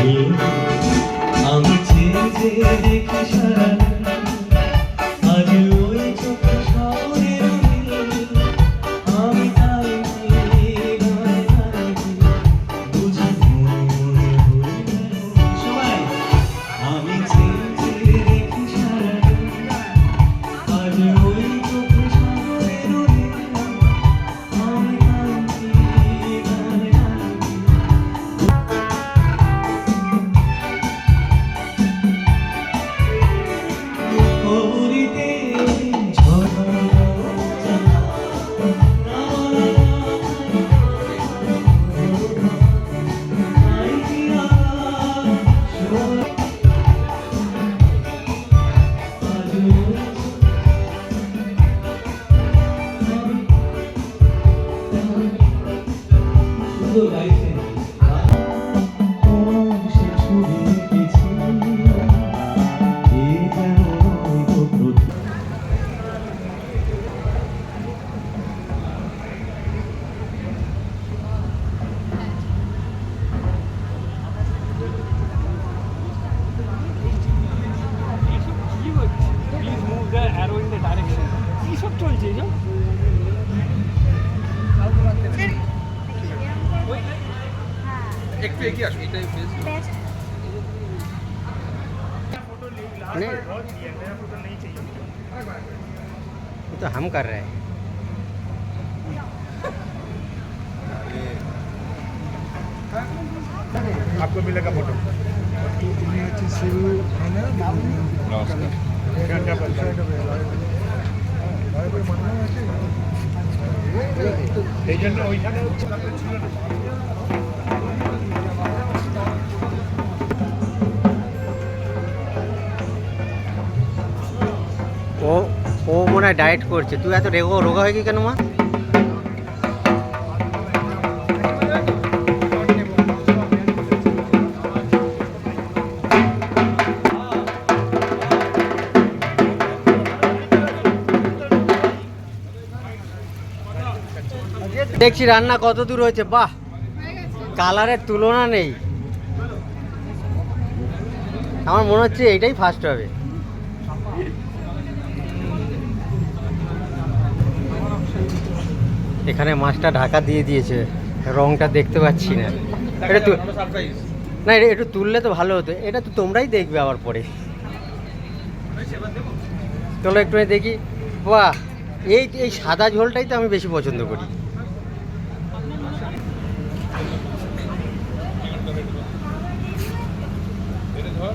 আমি চেয়ে চেয়ে দেখি সারা আজ ওই চোখ শহরের আমি তাই বুঝি মনে সবাই আমি চেয়ে চেয়ে দেখি সারা আজ ওই চোখ শহরের আমি একটু এগিয়ে আসো, এটাই বেস্ট। ये तो हम कर रहे हैं। आपको मिलेगा फोटो। एजेंट ওইখানে হচ্ছে ছিল না। ও মনে হয় ডায়েট করছে। তুই এত রোগা হয়ে গেলি কেন মা? দেখছি রান্না কত দূর হয়েছে। বাহ, কালারের তুলনা নেই। আমার মনে হচ্ছে এইটাই ফার্স্ট হবে। এখানে মাছটা ঢাকা দিয়ে দিয়েছে, রংটা দেখতে পাচ্ছি না। এটা না, এটা একটু তুললে তো ভালো হতো। এটা তো তোমরাই দেখবে আবার পরে। চলো একটু দেখি। বাহ, এই সাদা ঝোলটাই তো আমি বেশি পছন্দ করি। ধর